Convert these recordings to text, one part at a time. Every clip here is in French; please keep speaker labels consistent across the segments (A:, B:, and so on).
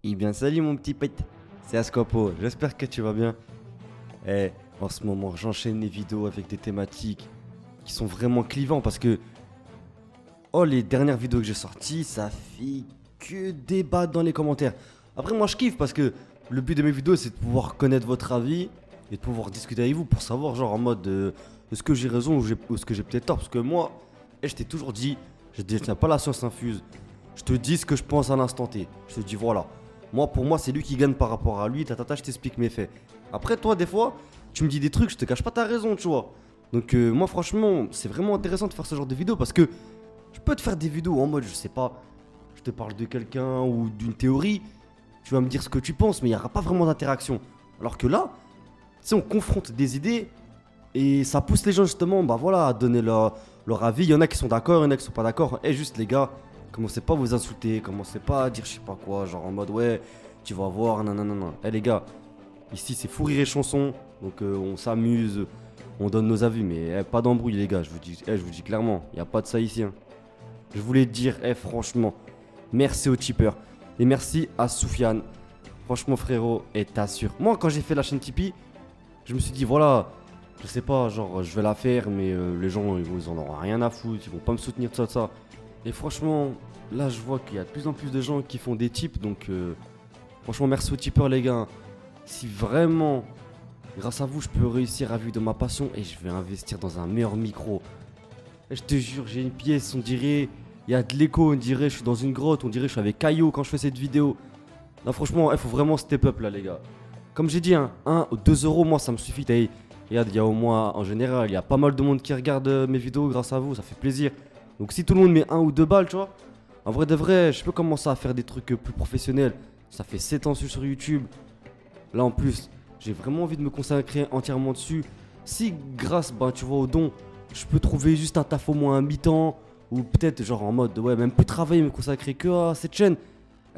A: Eh bien salut mon petit pote, c'est Ascopo, j'espère que tu vas bien. En ce moment j'enchaîne les vidéos avec des thématiques qui sont vraiment clivantes parce que les dernières vidéos que j'ai sorties, ça fait que débattre dans les commentaires. Après moi je kiffe parce que le but de mes vidéos c'est de pouvoir connaître votre avis et de pouvoir discuter avec vous pour savoir genre en mode est-ce que j'ai raison ou est-ce que j'ai peut-être tort. Parce que moi, je t'ai toujours dit, je détiens pas la science infuse. Je te dis ce que je pense à l'instant T. Je te dis voilà. Moi, pour moi, c'est lui qui gagne par rapport à lui. Je t'explique mes faits. Après, toi, des fois, tu me dis des trucs, je te cache pas ta raison, tu vois. Donc, moi, franchement, c'est vraiment intéressant de faire ce genre de vidéo parce que je peux te faire des vidéos en mode, je sais pas, je te parle de quelqu'un ou d'une théorie. Tu vas me dire ce que tu penses, mais il n'y aura pas vraiment d'interaction. Alors que là, tu sais, on confronte des idées et ça pousse les gens justement bah voilà, à donner leur avis. Il y en a qui sont d'accord, il y en a qui sont pas d'accord. Et juste les gars, commencez pas à vous insulter, commencez pas à dire je sais pas quoi, genre en mode ouais, tu vas voir, nanana. Eh les gars, ici c'est fou rire et chanson, donc on s'amuse, on donne nos avis, mais pas d'embrouille les gars, je vous dis clairement, il n'y a pas de ça ici. Hein. Je voulais te dire, franchement, merci au tipeur et merci à Soufiane. Franchement frérot, et t'assures. Moi quand j'ai fait la chaîne Tipeee, je me suis dit voilà, je sais pas, genre je vais la faire, mais les gens ils en auront rien à foutre, ils vont pas me soutenir de ça. Et franchement, là je vois qu'il y a de plus en plus de gens qui font des tips, donc franchement merci aux tipeurs les gars. Si vraiment, grâce à vous, je peux réussir à vivre de ma passion et je vais investir dans un meilleur micro. Et je te jure, j'ai une pièce, on dirait, il y a de l'écho, on dirait je suis dans une grotte, on dirait je suis avec Caillou quand je fais cette vidéo. Là franchement, il faut vraiment step up là les gars. Comme j'ai dit, 1 ou 2 euros, moi ça me suffit. Il y a au moins, en général, il y a pas mal de monde qui regarde mes vidéos grâce à vous, ça fait plaisir. Donc si tout le monde met 1 ou 2 balles, tu vois, en vrai de vrai, je peux commencer à faire des trucs plus professionnels. Ça fait 7 ans sur YouTube. Là en plus, j'ai vraiment envie de me consacrer entièrement dessus. Si grâce, tu vois, au don, je peux trouver juste un taf au moins un mi-temps, ou peut-être genre en mode, ouais, même plus travailler, me consacrer que à cette chaîne,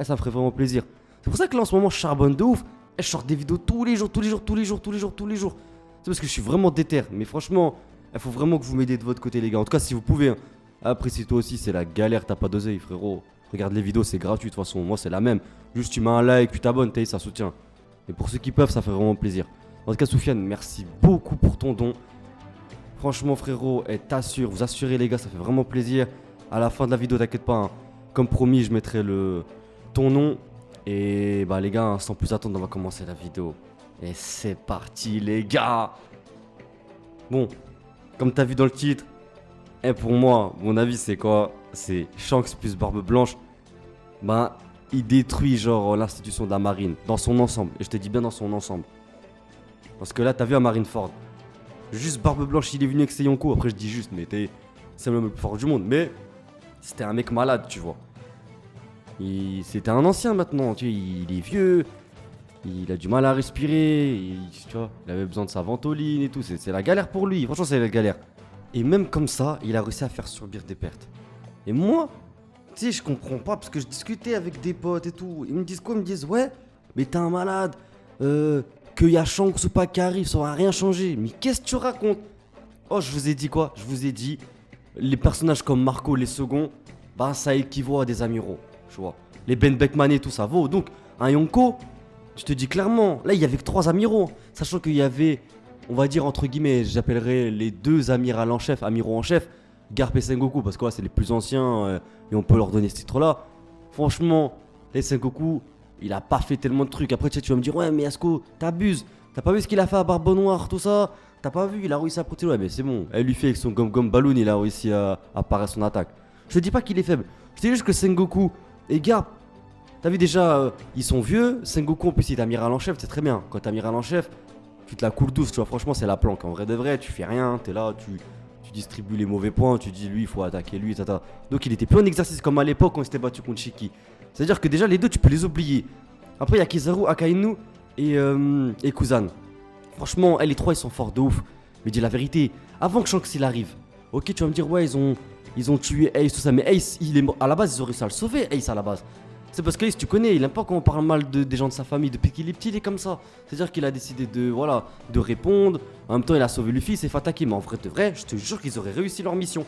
A: ça me ferait vraiment plaisir. C'est pour ça que là en ce moment, je charbonne de ouf. Je sors des vidéos tous les jours. C'est parce que je suis vraiment déter. Mais franchement, il faut vraiment que vous m'aidiez de votre côté, les gars. En tout cas, si vous pouvez. Hein. Après, si toi aussi c'est la galère, t'as pas d'oseille, frérot. Regarde les vidéos, c'est gratuit de toute façon. Moi, c'est la même. Juste, tu mets un like, tu t'abonnes, ça soutient. Et pour ceux qui peuvent, ça fait vraiment plaisir. En tout cas, Soufiane, merci beaucoup pour ton don. Franchement, frérot, t'assure, vous assurez, les gars, ça fait vraiment plaisir. À la fin de la vidéo, t'inquiète pas. Hein. Comme promis, je mettrai ton nom. Et bah les gars, sans plus attendre, on va commencer la vidéo. Et c'est parti les gars. Bon, comme t'as vu dans le titre, pour moi, mon avis c'est quoi? C'est Shanks plus Barbe Blanche. Il détruit genre l'institution de la marine, dans son ensemble. Et je te dis bien dans son ensemble. Parce que là, t'as vu à Marineford. Juste Barbe Blanche, il est venu avec ses Yonko. Après je dis juste, mais c'est l'homme le plus fort du monde. Mais c'était un mec malade, tu vois. C'était un ancien maintenant, tu vois, il est vieux, il a du mal à respirer, tu vois, il avait besoin de sa ventoline et tout, c'est la galère pour lui, franchement c'est la galère. Et même comme ça, il a réussi à faire subir des pertes. Et moi, tu sais, je comprends pas parce que je discutais avec des potes et tout, ils me disent quoi? Ils me disent ouais, mais t'es un malade, qu'il y a Shanks ou pas qui arrive, ça va rien changer. Mais qu'est-ce que tu racontes? Oh, je vous ai dit quoi? Je vous ai dit, les personnages comme Marco, les seconds, ça équivaut à des amiraux. Tu vois. Les Ben Beckman et tout ça vaut. Donc, un Yonko, je te dis clairement, là il y avait que 3 amiraux. Sachant qu'il y avait, on va dire entre guillemets, j'appellerais les 2 amiraux en chef, Garp et Sengoku, parce que c'est les plus anciens et on peut leur donner ce titre-là. Franchement, les Sengoku, il a pas fait tellement de trucs. Après, tu vas me dire, ouais, mais Asko, t'abuses. T'as pas vu ce qu'il a fait à Barbe Noire, tout ça? T'as pas vu, il a réussi à protéger. Ouais, mais c'est bon. Elle lui fait avec son gomme balloon, il a réussi à parer son attaque. Je te dis pas qu'il est faible. Je te dis juste que Sengoku et Garp, t'as vu déjà, ils sont vieux. Sengoku en plus il est amiral en chef, c'est très bien. Quand t'es amiral en chef, tu te la coules douce, tu vois. Franchement, c'est la planque. En vrai de vrai, tu fais rien, t'es là, tu distribues les mauvais points, tu dis lui, il faut attaquer lui, tata. Donc il était plus en exercice comme à l'époque quand il s'était battu contre Shiki. C'est-à-dire que déjà les deux, tu peux les oublier. Après, il y a Kizaru, Akainu et Kuzan. Franchement, les 3 ils sont forts de ouf. Mais dis la vérité, avant que Shanks il arrive, ok, tu vas me dire, ouais, ils ont tué Ace, tout ça, mais Ace, il est mort. À la base, ils auraient réussi à le sauver, Ace, à la base. C'est parce qu'Ace, tu connais, il aime pas quand on parle mal des gens de sa famille. Depuis qu'il est petit, il est comme ça. C'est-à-dire qu'il a décidé de répondre. En même temps, il a sauvé Luffy, il s'est fait attaquer. Mais en vrai de vrai, je te jure qu'ils auraient réussi leur mission.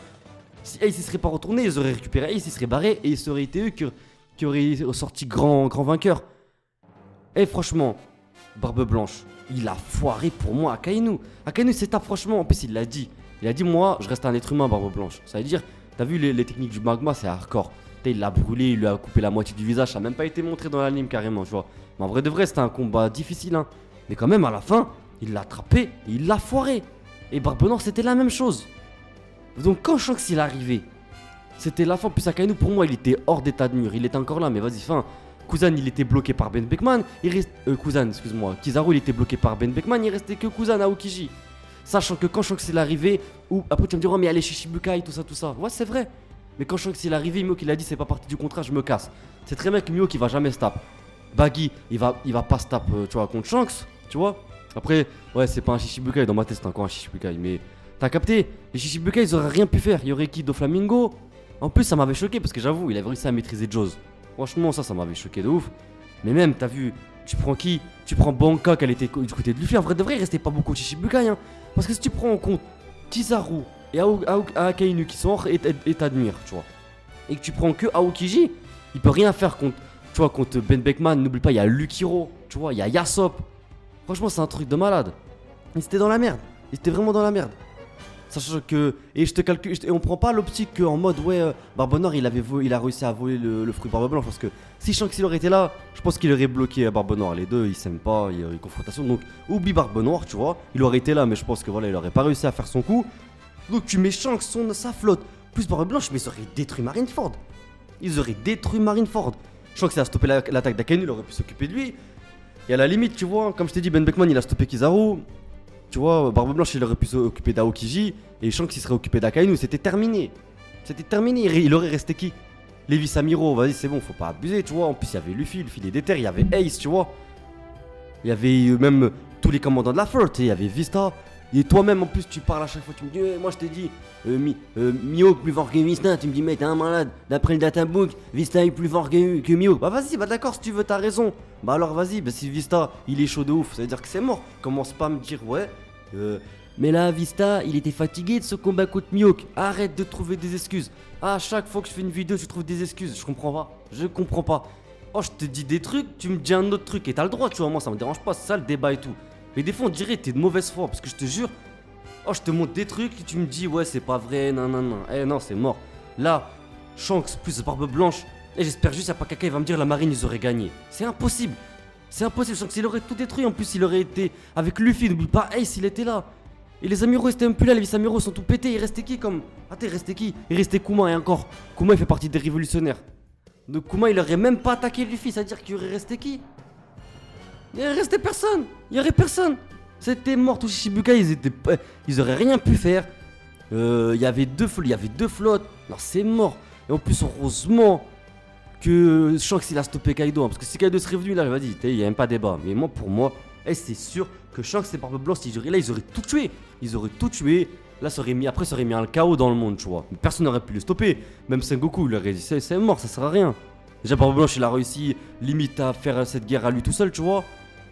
A: Si Ace, il serait pas retourné, ils auraient récupéré Ace, il serait barré et ça aurait été eux qui auraient sorti grand vainqueur. Et franchement, Barbe Blanche, il a foiré pour moi Akainu. Akainu c'est tape franchement, en plus il l'a dit. Il a dit moi je reste un être humain Barbe Blanche. Ça veut dire, t'as vu les techniques du magma, c'est hardcore. Il l'a brûlé, il lui a coupé la moitié du visage, ça n'a même pas été montré dans l'anime carrément, tu vois. Mais en vrai de vrai c'était un combat difficile hein. Mais quand même à la fin, il l'a attrapé et il l'a foiré. Et Barbe Noire c'était la même chose. Donc quand Shanks il est arrivé, c'était la fin. Plus Akainu pour moi il était hors d'état de mur. Il était encore là mais vas-y fin. Kuzan il était bloqué par Ben Beckman. Il reste Kuzan excuse-moi. Kizaru il était bloqué par Ben Beckman. Il restait que Kuzan Aokiji. Sachant que quand Shanks il est arrivé, ou après tu vas me dire oh mais allez chez Shichibukai tout ça. Ouais c'est vrai. Mais quand Shanks il est arrivé, Mihawk il a dit c'est pas partie du contrat, je me casse. C'est très bien que Mihawk il va jamais se taper. Baggy il va pas se taper tu vois contre Shanks, tu vois. Après ouais c'est pas un Shichibukai dans ma tête c'est encore un Shichibukai mais t'as capté, les Shichibukai ils auraient rien pu faire. Il y aurait qui Doflamingo. En plus ça m'avait choqué parce que j'avoue il avait réussi à maîtriser Jaws. Franchement ça m'avait choqué de ouf. Mais même t'as vu, tu prends qui? Tu prends Banka qui était du côté de Luffy. En vrai de vrai il restait pas beaucoup de Shichibukai hein. Parce que si tu prends en compte Kizaru et Akainu qui sont hors état de mire, tu vois. Et que tu prends que Aokiji, il peut rien faire contre, tu vois, contre Ben Beckman. N'oublie pas, il y a Lukiro, tu vois, il y a Yasop. Franchement, c'est un truc de malade. Il était dans la merde. Il était vraiment dans la merde. Sachant que, et je te calcule, et on prend pas l'optique en mode ouais, Barbe Noire il a réussi à voler le fruit Barbe Blanche parce que si Shanks il aurait été là, je pense qu'il aurait bloqué Barbe Noire. Les deux ils s'aiment pas, il y aurait une confrontation. Donc oublie Barbe Noire, tu vois, il aurait été là, mais je pense que voilà, il aurait pas réussi à faire son coup. Donc tu mets Shanks, sa flotte, plus Barbe Blanche, mais ils auraient détruit Marineford. Ils auraient détruit Marineford. Shanks il a stoppé l'attaque d'Akainu, il aurait pu s'occuper de lui. Et à la limite, tu vois, comme je t'ai dit, Ben Beckman il a stoppé Kizaru. Tu vois, Barbe Blanche il aurait pu s'occuper d'Aokiji. Et Shanks il serait occupé d'Akainu, c'était terminé. C'était terminé, il aurait resté qui? Levi Samiro, vas-y c'est bon, faut pas abuser, tu vois. En plus il y avait Luffy il est déter, il y avait Ace, tu vois. Il y avait même tous les commandants de la flotte, il y avait Vista. Et toi-même en plus tu parles à chaque fois, tu me dis moi je t'ai dit Mihawk plus fort que Vista, tu me dis mais t'es un malade, d'après le databook Vista est plus fort que Mihawk. Bah vas-y, bah d'accord si tu veux t'as raison. Bah alors vas-y, bah si Vista il est chaud de ouf, ça veut dire que c'est mort. Commence pas à me dire ouais mais là Vista il était fatigué de ce combat contre Mihawk. Arrête de trouver des excuses. À chaque fois que je fais une vidéo tu trouves des excuses, je comprends pas. Oh je te dis des trucs, tu me dis un autre truc et t'as le droit tu vois, moi ça me dérange pas, c'est ça le débat et tout. Mais des fois on dirait que t'es de mauvaise foi parce que je te jure, oh je te montre des trucs et tu me dis ouais c'est pas vrai, non. Eh non c'est mort. Là, Shanks plus Barbe Blanche, et j'espère juste y'a pas quelqu'un qui va me dire la marine ils auraient gagné. C'est impossible. Shanks il aurait tout détruit, en plus il aurait été avec Luffy, n'oublie pas Ace il était là. Et les Amuro ils étaient même plus là, les Amuro sont tout pétés, il restait qui comme... Attends il restait qui? Il restait Kuma et encore. Kuma il fait partie des révolutionnaires. Donc Kuma il aurait même pas attaqué Luffy, ça veut dire qu'il aurait resté qui? Il aurait resté personne. Il y aurait personne. C'était mort tous Shichibukai, ils auraient rien pu faire. Il y avait deux flottes. Non c'est mort. Et en plus heureusement que Shanks il a stoppé Kaido hein, parce que si Kaido serait venu là, vas-y, il y a même pas débat. Mais moi pour moi, c'est sûr que Shanks et Barbe Blanche, là ils auraient tout tué. Là ça aurait mis un chaos dans le monde, tu vois. Mais personne n'aurait pu le stopper. Même Sengoku, il aurait dit c'est mort, ça sert à rien. Déjà Barbe Blanche il a réussi limite à faire cette guerre à lui tout seul, tu vois.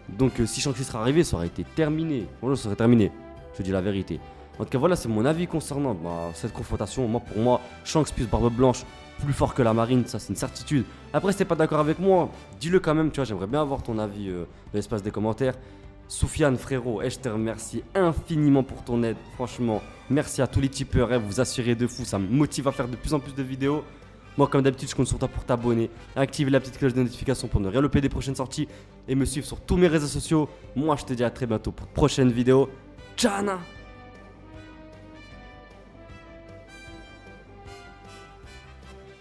A: Donc si Shanks serait arrivé, ça aurait été terminé. Voilà, ça serait terminé. Je te dis la vérité. En tout cas voilà, c'est mon avis concernant cette confrontation. Pour moi, Shanks plus Barbe Blanche plus fort que la marine, ça c'est une certitude. Après si t'es pas d'accord avec moi, dis-le quand même, tu vois, j'aimerais bien avoir ton avis dans l'espace des commentaires. Soufiane frérot, je te remercie infiniment pour ton aide, franchement. Merci à tous les tipeurs, vous assurez de fou, ça me motive à faire de plus en plus de vidéos. Moi comme d'habitude je compte sur toi pour t'abonner, activer la petite cloche de notification pour ne rien louper des prochaines sorties et me suivre sur tous mes réseaux sociaux. Moi je te dis à très bientôt pour de prochaines vidéos. Ciao.